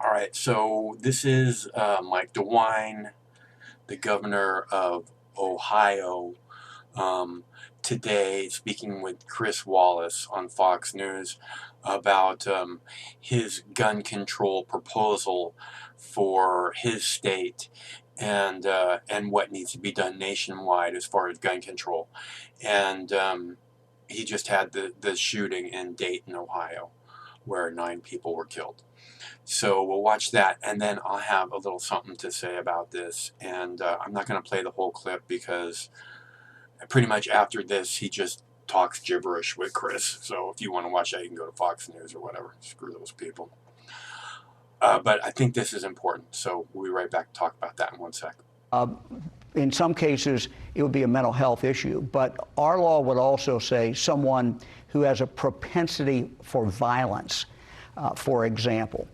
All right, so this is Mike DeWine, the governor of Ohio, um, today speaking with Chris Wallace on Fox News about his gun control proposal for his state and what needs to be done nationwide as far as gun control. And he just had the shooting in Dayton, Ohio, where 9 people were killed. So we'll watch that, and then I'll have a little something to say about this. And I'm not going to play the whole clip because pretty much after this, he just talks gibberish with Chris. So if you want to watch that, you can go to Fox News or whatever. Screw those people. But I think this is important, so we'll be right back to talk about that in 1 sec. In some cases, it would be a mental health issue, but our law would also say someone who has a propensity for violence, for example,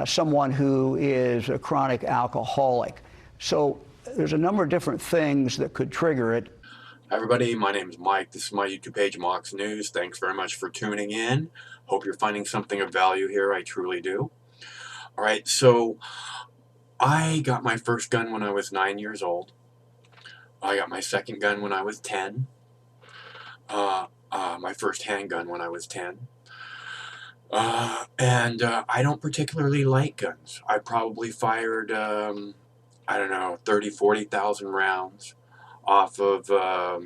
someone who is a chronic alcoholic. So there's a number of different things that could trigger it. Hi everybody, my name is Mike. This is my YouTube page, MOX News. Thanks very much for tuning in. Hope you're finding something of value here. I truly do. All right, so I got my first gun when I was 9 years old. I got my second gun when I was 10. My first handgun when I was 10. I don't particularly like guns. I probably fired, I don't know, 30, 40,000 rounds off of, I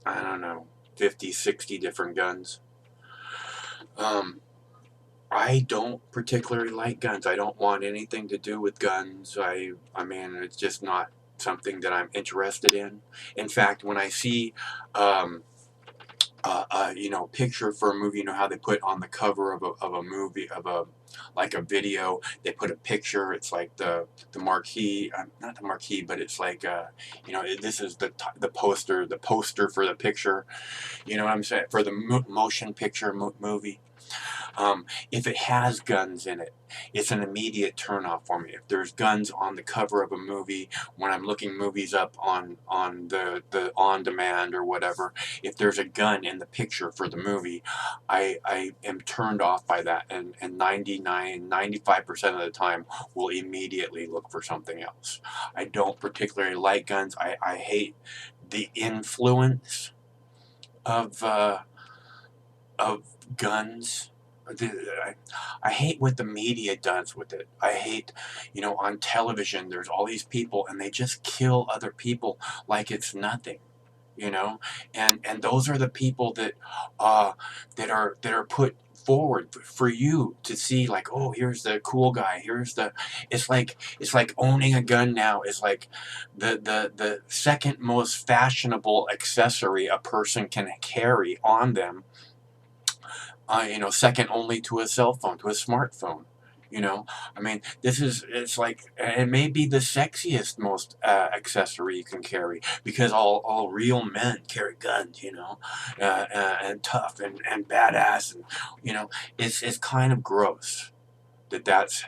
don't know, 50, 60 different guns. I don't particularly like guns. I don't want anything to do with guns. I mean, it's just not something that I'm interested in. In fact, when I see, picture for a movie, you know how they put on the cover of a movie, like a video, they put a picture, it's like the marquee, not the marquee, but it's like, this is the poster for the picture, you know what I'm saying, for the motion picture movie. If it has guns in it, it's an immediate turnoff for me. If there's guns on the cover of a movie, when I'm looking movies up on the on demand or whatever, if there's a gun in the picture for the movie, I am turned off by that, and 95% of the time will immediately look for something else. I don't particularly like guns. I hate the influence of guns. I hate what the media does with it. I hate, on television, there's all these people and they just kill other people like it's nothing, and those are the people that are put forward for you to see, like, oh, here's the cool guy, it's like owning a gun now is like the second most fashionable accessory a person can carry on them, second only to a cell phone, to a smartphone. I mean, it's like, it may be the sexiest, most accessory you can carry, because all real men carry guns, and tough and badass, and, it's kind of gross that's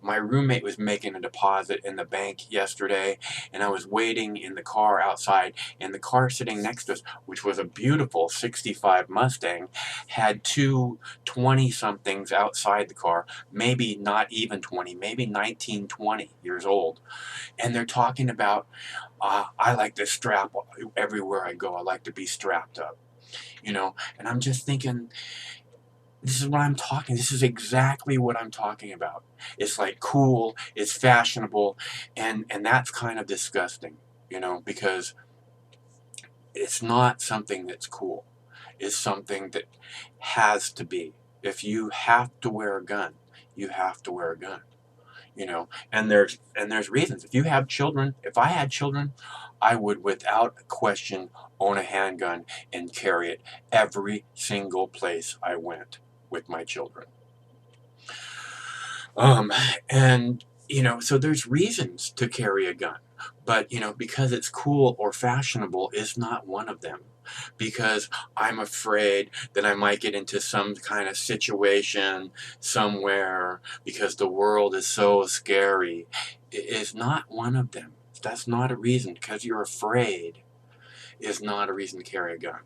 my roommate was making a deposit in the bank yesterday, and I was waiting in the car outside, and the car sitting next to us, which was a beautiful 65 Mustang, had two 20-somethings outside the car, maybe not even 20, maybe 19, 20 years old, and they're talking about, I like to strap everywhere I go, I like to be strapped up, and I'm just thinking, this is exactly what I'm talking about. It's like cool, it's fashionable, and that's kind of disgusting, because it's not something that's cool. It's something that has to be. If you have to wear a gun, you have to wear a gun. And there's reasons. If I had children, I would without question own a handgun and carry it every single place I went with my children. And so there's reasons to carry a gun, but because it's cool or fashionable is not one of them. Because I'm afraid that I might get into some kind of situation somewhere, because the world is so scary, is not one of them. That's not a reason. Because you're afraid is not a reason to carry a gun.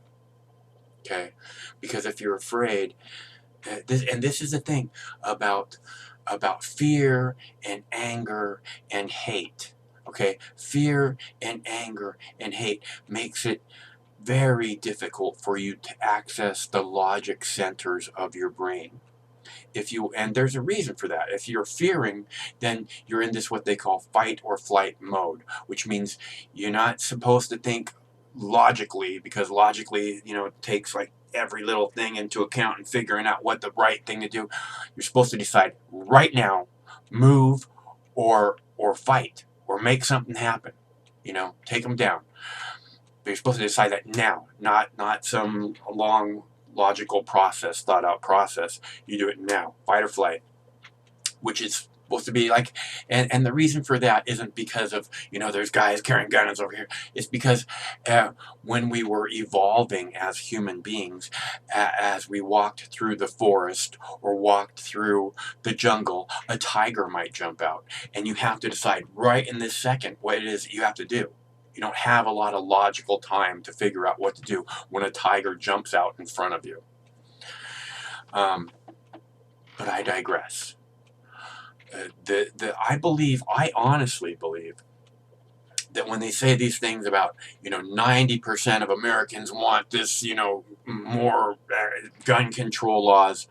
Okay? Because if you're afraid, This is the thing about fear and anger and hate. Okay, fear and anger and hate makes it very difficult for you to access the logic centers of your brain. If you, and there's a reason for that. If you're fearing, then you're in this what they call fight or flight mode, which means you're not supposed to think logically, because logically, it takes like every little thing into account and figuring out what the right thing to do. You're supposed to decide right now, move or fight or make something happen. Take them down. But you're supposed to decide that now, not some long logical process, thought out process. You do it now, fight or flight, which is supposed to be like, and the reason for that isn't because of, there's guys carrying guns over here. It's because when we were evolving as human beings, as we walked through the forest or walked through the jungle, a tiger might jump out, and you have to decide right in this second what it is you have to do. You don't have a lot of logical time to figure out what to do when a tiger jumps out in front of you. But I digress. I honestly believe that when they say these things about, 90% of Americans want this, more gun control laws,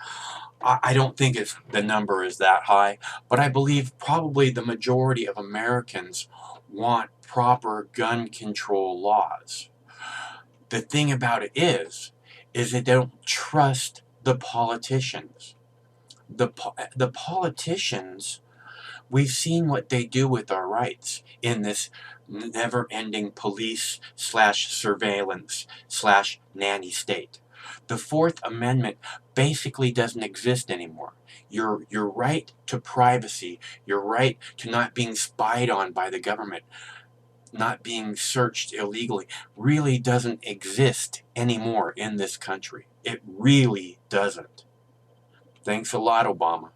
I don't think the number is that high, but I believe probably the majority of Americans want proper gun control laws. The thing about it is they don't trust the politicians. The politicians, we've seen what they do with our rights in this never-ending police slash surveillance slash nanny state. The Fourth Amendment basically doesn't exist anymore. Your right to privacy, your right to not being spied on by the government, not being searched illegally, really doesn't exist anymore in this country. It really doesn't. Thanks a lot, Obama.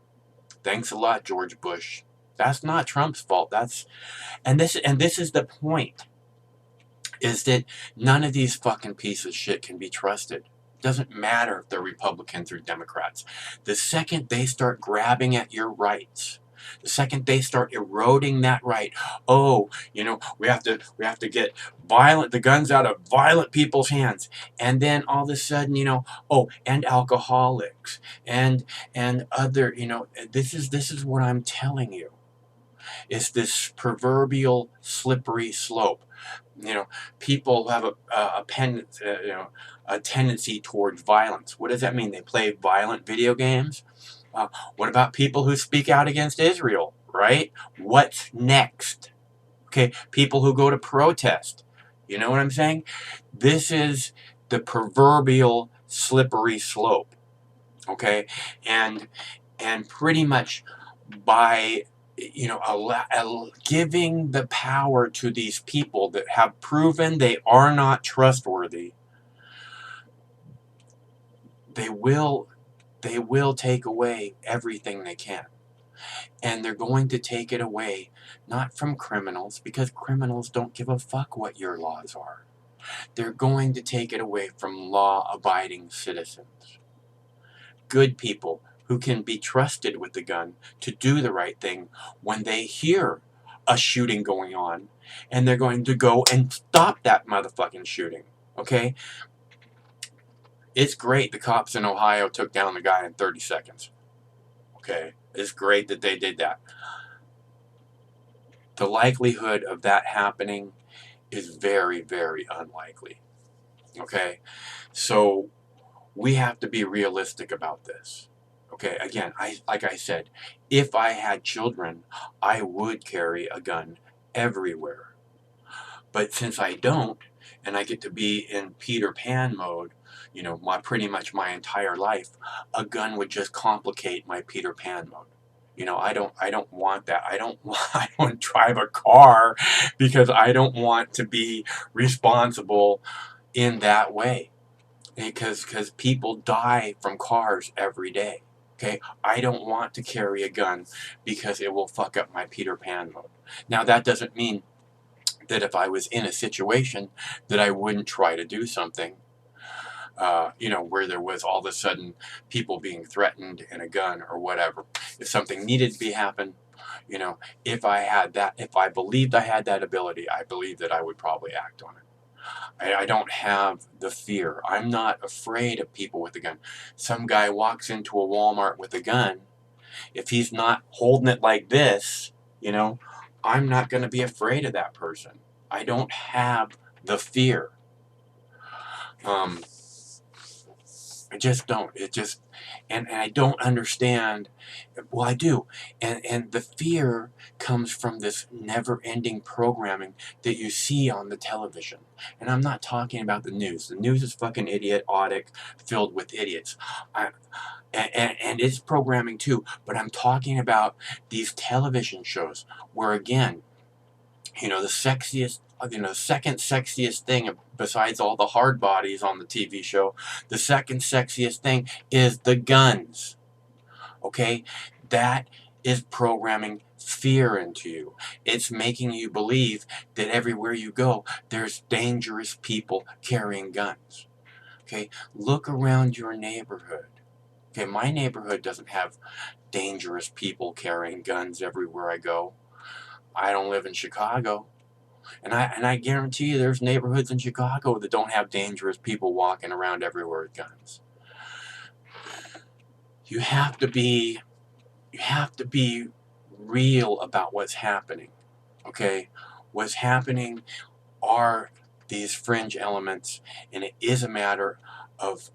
Thanks a lot, George Bush. That's not Trump's fault. And this is the point, is that none of these fucking pieces of shit can be trusted. Doesn't matter if they're Republicans or Democrats. The second they start grabbing at your rights, the second they start eroding that right, we have to get the guns out of violent people's hands, and then all of a sudden, and alcoholics and other, this is what I'm telling you. Is this proverbial slippery slope. People have a tendency towards violence. What does that mean? They play violent video games? What about people who speak out against Israel, right? What's next? Okay, people who go to protest. You know what I'm saying? This is the proverbial slippery slope. Okay, and pretty much by giving the power to these people that have proven they are not trustworthy, they will take away everything they can. And they're going to take it away not from criminals, because criminals don't give a fuck what your laws are. They're going to take it away from law-abiding citizens. Good people who can be trusted with the gun to do the right thing when they hear a shooting going on, and they're going to go and stop that motherfucking shooting. Okay? It's great the cops in Ohio took down the guy in 30 seconds. Okay? It's great that they did that. The likelihood of that happening is very, very unlikely. Okay? So we have to be realistic about this. Okay, again, like I said, if I had children, I would carry a gun everywhere. But since I don't, and I get to be in Peter Pan mode, pretty much my entire life, a gun would just complicate my Peter Pan mode. I don't want that. I don't drive a car because I don't want to be responsible in that way. Because people die from cars every day. Okay, I don't want to carry a gun because it will fuck up my Peter Pan mode. Now, that doesn't mean that if I was in a situation that I wouldn't try to do something. where there was all of a sudden people being threatened and a gun or whatever. If something needed to be happen, if I believed I had that ability, I believe that I would probably act on it. I don't have the fear. I'm not afraid of people with a gun. Some guy walks into a Walmart with a gun. If he's not holding it like this, I'm not going to be afraid of that person. I don't have the fear. Um, I just don't. And I don't understand. Well, I do. And the fear comes from this never-ending programming that you see on the television. And I'm not talking about the news. The news is fucking idiotic, filled with idiots. I, and it's programming too, but I'm talking about these television shows where, again, the sexiest, the second sexiest thing besides all the hard bodies on the TV show, the second sexiest thing is the guns. Okay? That is programming fear into you. It's making you believe that everywhere you go, there's dangerous people carrying guns. Okay? Look around your neighborhood. Okay, my neighborhood doesn't have dangerous people carrying guns everywhere I go. I don't live in Chicago. And I guarantee you there's neighborhoods in Chicago that don't have dangerous people walking around everywhere with guns. You have to be real about what's happening. Okay? What's happening are these fringe elements, and it is a matter of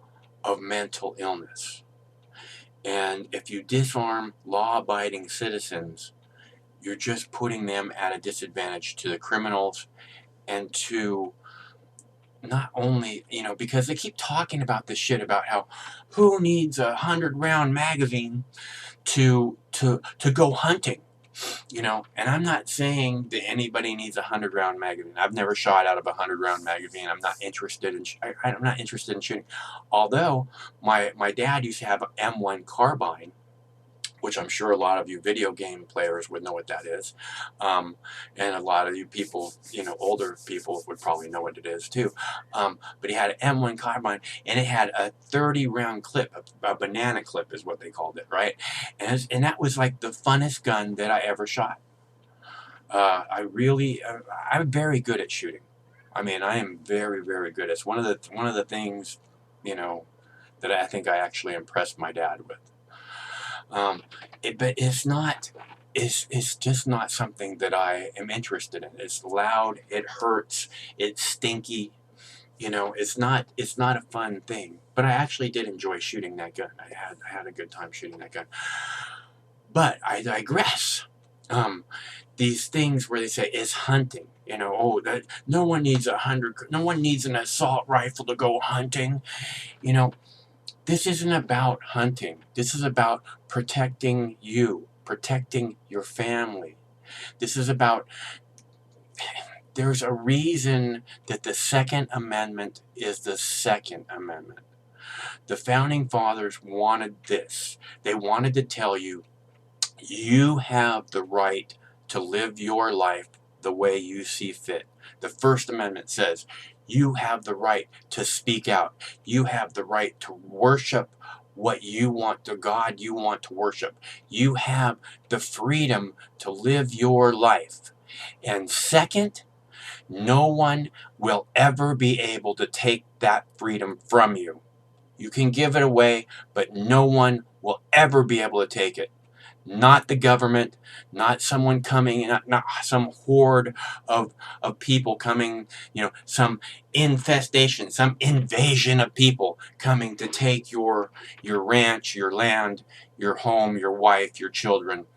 mental illness. And if you disarm law-abiding citizens, you're just putting them at a disadvantage to the criminals and to not only, because they keep talking about this shit about how who needs a 100-round magazine to go hunting, and I'm not saying that anybody needs a 100-round magazine. I've never shot out of a 100-round magazine. I'm not interested in I'm not interested in shooting. Although my dad used to have an M1 carbine, which I'm sure a lot of you video game players would know what that is. And a lot of you people, older people would probably know what it is too. But he had an M1 carbine, and it had a 30-round clip, a banana clip is what they called it, right? And that was like the funnest gun that I ever shot. I'm very good at shooting. I mean, I am very, very good. It's one of the things, that I think I actually impressed my dad with. But it's not, it's just not something that I am interested in. It's loud, it hurts, it's stinky, it's not a fun thing. But I actually did enjoy shooting that gun. I had a good time shooting that gun. But I digress. These things where they say it's hunting, that no one needs no one needs an assault rifle to go hunting, this isn't about hunting. This is about protecting you, protecting your family. This is about, there's a reason that the Second Amendment is the Second Amendment. The Founding Fathers wanted this. They wanted to tell you, you have the right to live your life the way you see fit. The First Amendment says, you have the right to speak out. You have the right to worship what you want, the God you want to worship. You have the freedom to live your life. And second, no one will ever be able to take that freedom from you. You can give it away, but no one will ever be able to take it. Not the government, not someone coming, not some horde of people coming, some infestation, some invasion of people coming to take your ranch, your land, your home, your wife, your children,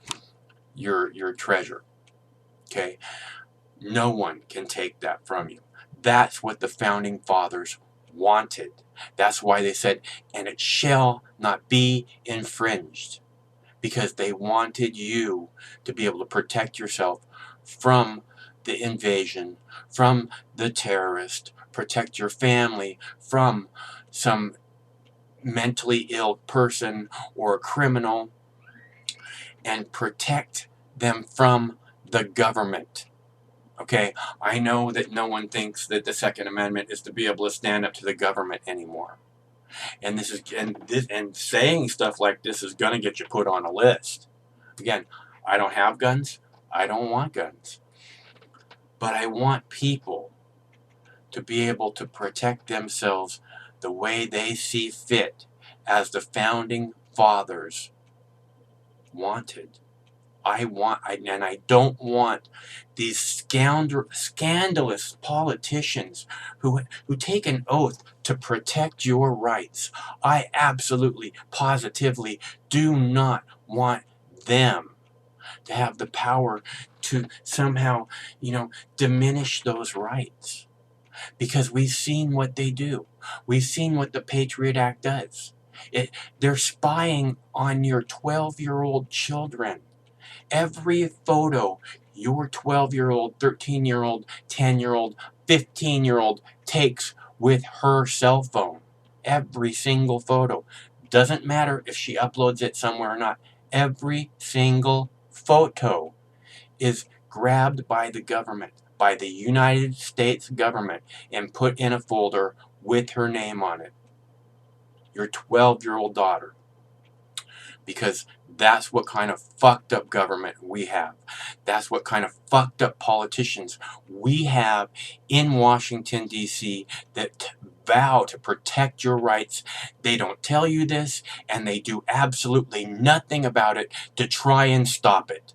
your treasure. Okay? No one can take that from you. That's what the Founding Fathers wanted. That's why they said, and it shall not be infringed. Because they wanted you to be able to protect yourself from the invasion, from the terrorist, protect your family from some mentally ill person or a criminal, and protect them from the government. Okay, I know that no one thinks that the Second Amendment is to be able to stand up to the government anymore. And and saying stuff like this is going to get you put on a list. Again, I don't have guns. I don't want guns. But I want people to be able to protect themselves the way they see fit, as the founding fathers wanted. And I don't want these scandalous politicians who take an oath to protect your rights. I absolutely, positively do not want them to have the power to somehow, diminish those rights. Because we've seen what they do. We've seen what the Patriot Act does. They're spying on your 12-year-old children. Every photo your 12-year-old, 13-year-old, 10-year-old, 15-year-old takes with her cell phone. Every single photo. Doesn't matter if she uploads it somewhere or not. Every single photo is grabbed by the government, by the United States government, and put in a folder with her name on it. Your 12-year-old daughter. Because that's what kind of fucked up government we have. That's what kind of fucked up politicians we have in Washington, D.C. that vow to protect your rights. They don't tell you this, and they do absolutely nothing about it to try and stop it.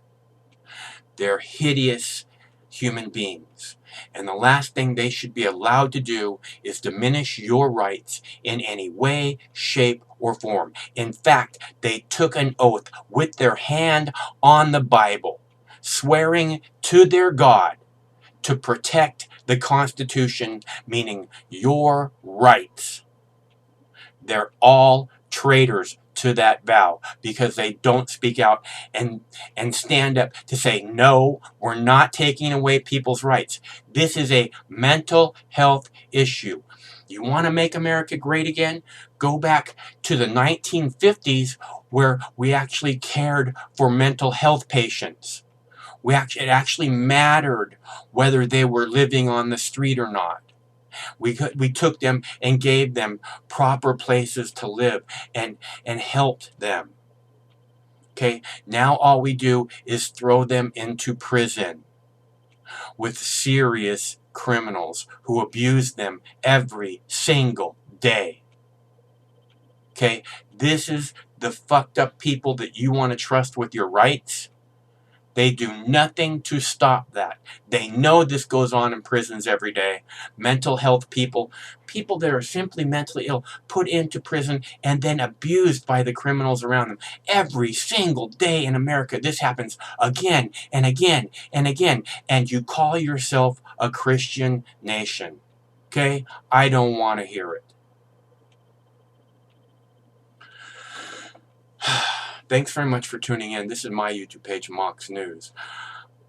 They're hideous human beings. And the last thing they should be allowed to do is diminish your rights in any way, shape, or form. In fact, they took an oath with their hand on the Bible, swearing to their God to protect the Constitution, meaning your rights. They're all traitors to that vow because they don't speak out and stand up to say, no, we're not taking away people's rights. This is a mental health issue. You want to make America great again? Go back to the 1950s, where we actually cared for mental health patients. It actually mattered whether they were living on the street or not. We took them and gave them proper places to live and helped them. Okay, now all we do is throw them into prison with serious criminals who abuse them every single day. Okay, this is the fucked up people that you want to trust with your rights. They do nothing to stop that. They know this goes on in prisons every day. Mental health people that are simply mentally ill, put into prison and then abused by the criminals around them. Every single day in America, this happens again and again and again. And you call yourself a Christian nation. Okay? I don't want to hear it. Thanks very much for tuning in. This is my YouTube page, MOX News.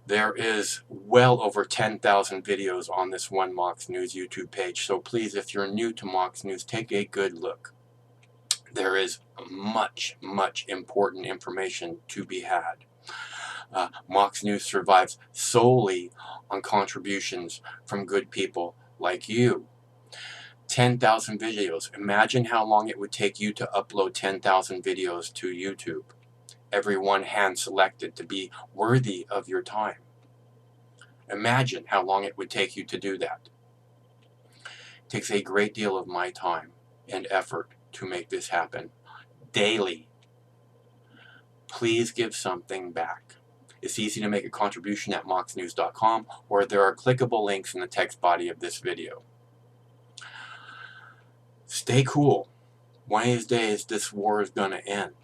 There is well over 10,000 videos on this one MOX News YouTube page, so please, if you're new to MOX News, take a good look. There is much, much important information to be had. MOX News survives solely on contributions from good people like you. 10,000 videos. Imagine how long it would take you to upload 10,000 videos to YouTube. Everyone hand-selected to be worthy of your time. Imagine how long it would take you to do that. It takes a great deal of my time and effort to make this happen. Daily. Please give something back. It's easy to make a contribution at moxnews.com, or there are clickable links in the text body of this video. Stay cool. One of these days, this war is going to end.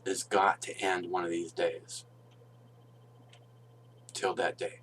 It's got to end one of these days. Till that day.